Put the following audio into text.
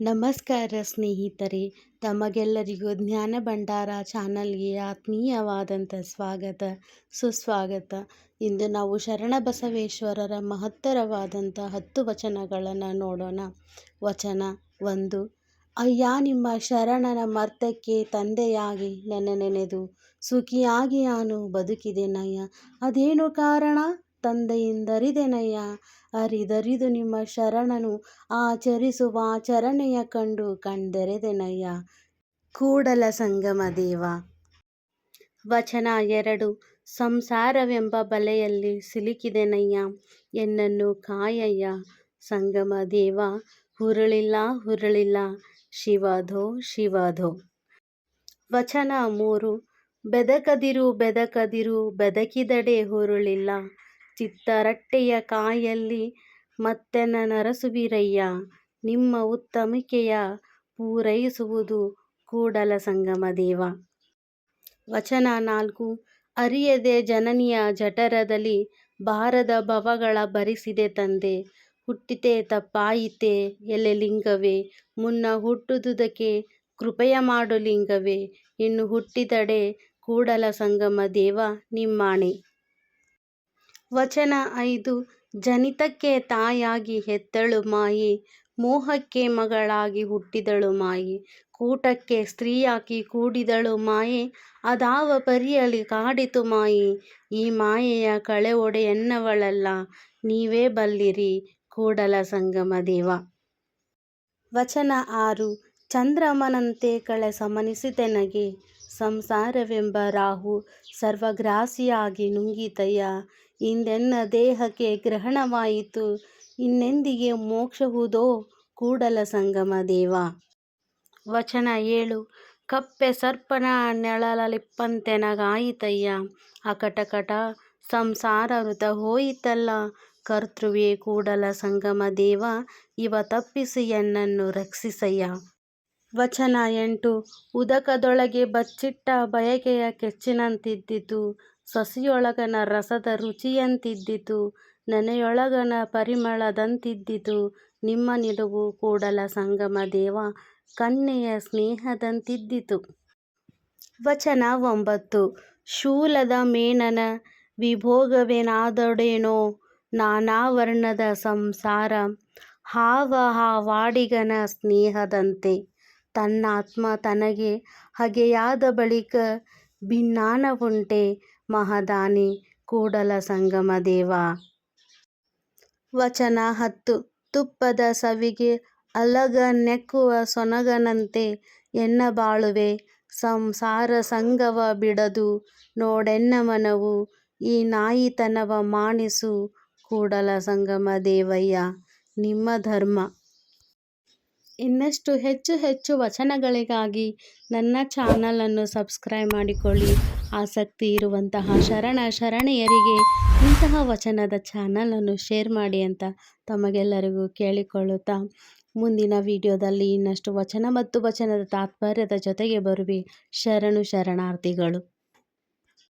ನಮಸ್ಕಾರ ಸ್ನೇಹಿತರೆ, ತಮಗೆಲ್ಲರಿಗೂ ಜ್ಞಾನ ಭಂಡಾರ ಚಾನಲ್ಗೆ ಆತ್ಮೀಯವಾದಂಥ ಸ್ವಾಗತ ಸುಸ್ವಾಗತ. ಇಂದು ನಾವು ಶರಣಬಸವೇಶ್ವರರ ಮಹತ್ತರವಾದಂಥ 10 ವಚನಗಳನ್ನು ನೋಡೋಣ. ವಚನ 1. ಅಯ್ಯ ನಿಮ್ಮ ಶರಣನ ಮರ್ತಕ್ಕೆ ತಂದೆಯಾಗಿ ನನ್ನ ನೆನೆದು ಸುಖಿಯಾಗಿ ನಾನು ಬದುಕಿದೆನಯ್ಯ. ಅದೇನು ಕಾರಣ ತಂದೆಯಿಂದರಿದೆನಯ್ಯ, ಅರಿದರಿದು ನಿಮ್ಮ ಶರಣನು ಆಚರಿಸುವ ಆಚರಣೆಯ ಕಂಡು ಕಣ್ದೆರೆದೆನಯ್ಯ. ಕೂಡಲ ಸಂಗಮ ದೇವ. ವಚನ 2. ಸಂಸಾರವೆಂಬ ಬಲೆಯಲ್ಲಿ ಸಿಲುಕಿದೆನಯ್ಯ, ಎನ್ನನ್ನು ಕಾಯಯ್ಯ. ಸಂಗಮ ದೇವ, ಹುರುಳಿಲ್ಲ ಶಿವಧೋ ಶಿವಧೋ. ವಚನ 3. ಬೆದಕದಿರು ಬೆದಕಿದಡೆ ಹುರುಳಿಲ್ಲ, ಚಿತ್ತರಟ್ಟೆಯ ಕಾಯಲ್ಲಿ ಮತ್ತೆನ ನರಸುವಿರಯ್ಯ. ನಿಮ್ಮ ಉತ್ತಮಿಕೆಯ ಪೂರೈಸುವುದು ಕೂಡಲ ಸಂಗಮ ದೇವ. ವಚನ 4. ಅರಿಯದೆ ಜನನಿಯ ಜಠರದಲ್ಲಿ ಬಾರದ ಭವಗಳ ಭರಿಸಿದೆ ತಂದೆ. ಹುಟ್ಟಿತೆ ತಪ್ಪಾಯಿತೆ ಎಲೆ ಲಿಂಗವೇ, ಮುನ್ನ ಹುಟ್ಟುವುದಕ್ಕೆ ಕೃಪೆಯ ಮಾಡು ಲಿಂಗವೇ. ಇನ್ನು ಹುಟ್ಟಿದಡೆ ಕೂಡಲ ಸಂಗಮ ದೇವ ನಿಮ್ಮಾಣೆ. ವಚನ 5. ಜನಿತಕ್ಕೆ ತಾಯಾಗಿ ಹೆತ್ತಳು ಮಾಯಿ, ಮೋಹಕ್ಕೆ ಮಗಳಾಗಿ ಹುಟ್ಟಿದಳು ಮಾಯಿ. ಕೂಟಕ್ಕೆ ಸ್ತ್ರೀಯಾಗಿ ಕೂಡಿದಳು ಮಾಯೆ, ಅದಾವ ಪರಿಯಲಿ ಕಾಡಿತು ಮಾಯಿ. ಈ ಮಾಯೆಯ ಕಳೆವೊಡೆಯನ್ನವಳಲ್ಲ, ನೀವೇ ಬಲ್ಲಿರಿ ಕೂಡಲ ಸಂಗಮ ದೇವ. ವಚನ 6. ಚಂದ್ರಮನಂತೆ ಕಳೆ ಸಮನಿಸಿತೆನಗೆ, ಸಂಸಾರವೆಂಬ ರಾಹು ಸರ್ವಗ್ರಾಸಿಯಾಗಿ ನುಂಗಿತಯ್ಯ. ಇಂದೆನ್ನ ದೇಹಕ್ಕೆ ಗ್ರಹಣವಾಯಿತು, ಇನ್ನೆಂದಿಗೆ ಮೋಕ್ಷವುದೋ ಕೂಡಲ ಸಂಗಮ ದೇವ. ವಚನ 7. ಕಪ್ಪೆ ಸರ್ಪನ ನೆಳಲಿಪ್ಪಂತೆನಗಾಯಿತಯ್ಯ, ಅಕಟಕಟ ಸಂಸಾರ ವೃತ ಹೋಯಿತಲ್ಲ. ಕರ್ತೃವೇ ಕೂಡಲ ಸಂಗಮ ದೇವ, ಇವ ತಪ್ಪಿಸಿ ಎನ್ನನ್ನು ರಕ್ಷಿಸಯ್ಯ. ವಚನ 8. ಉದಕದೊಳಗೆ ಬಚ್ಚಿಟ್ಟ ಬಯಕೆಯ ಕೆಚ್ಚಿನಂತಿದ್ದಿತು, ಸಸಿಯೊಳಗನ ರಸದ ರುಚಿಯಂತಿದ್ದಿತು, ನೆನೆಯೊಳಗನ ಪರಿಮಳದಂತಿದ್ದಿತು. ನಿಮ್ಮ ನಿಲುವು ಕೂಡಲ ಸಂಗಮ ದೇವ, ಕನ್ಯೆಯ ಸ್ನೇಹದಂತಿದ್ದಿತು. ವಚನ 9. ಶೂಲದ ಮೇನನ ವಿಭೋಗವೆನಾದೊಡೇನೋ, ನಾನಾ ವರ್ಣದ ಸಂಸಾರ ಹಾವ ಹಾವಾಡಿಗನ ಸ್ನೇಹದಂತೆ. ತನ್ನಾತ್ಮ ತನಗೆ ಹಗೆಯಾದ ಬಳಿಕ ಭಿನ್ನಾನವುಂಟೆ, ಮಹದಾನೆ ಕೂಡಲ ಸಂಗಮ ದೇವ. ವಚನ 10. ತುಪ್ಪದ ಸವಿಗೆ ಅಲಗನೆಕ್ಕುವ ಸೊನಗನಂತೆ ಎನ್ನ ಬಾಳುವೆ, ಸಂಸಾರ ಸಂಗವ ಬಿಡದು ನೋಡೆನ್ನ ಮನವು. ಈ ನಾಯಿತನವ ಮಾಣಿಸು ಕೂಡಲ ಸಂಗಮ ದೇವಯ್ಯ ನಿಮ್ಮ ಧರ್ಮ. ಇನ್ನಷ್ಟು ಹೆಚ್ಚು ವಚನಗಳಿಗಾಗಿ ನನ್ನ ಚಾನಲನ್ನು ಸಬ್ಸ್ಕ್ರೈಬ್ ಮಾಡಿಕೊಳ್ಳಿ. ಆಸಕ್ತಿ ಇರುವಂತಹ ಶರಣೆಯರಿಗೆ ಇಂತಹ ವಚನದ ಚಾನಲನ್ನು ಶೇರ್ ಮಾಡಿ ಅಂತ ತಮಗೆಲ್ಲರಿಗೂ ಕೇಳಿಕೊಳ್ಳುತ್ತಾ, ಮುಂದಿನ ವಿಡಿಯೋದಲ್ಲಿ ಇನ್ನಷ್ಟು ವಚನ ಮತ್ತು ವಚನದ ತಾತ್ಪರ್ಯದ ಜೊತೆಗೆ ಬರುವೆ. ಶರಣಾರ್ಥಿಗಳು.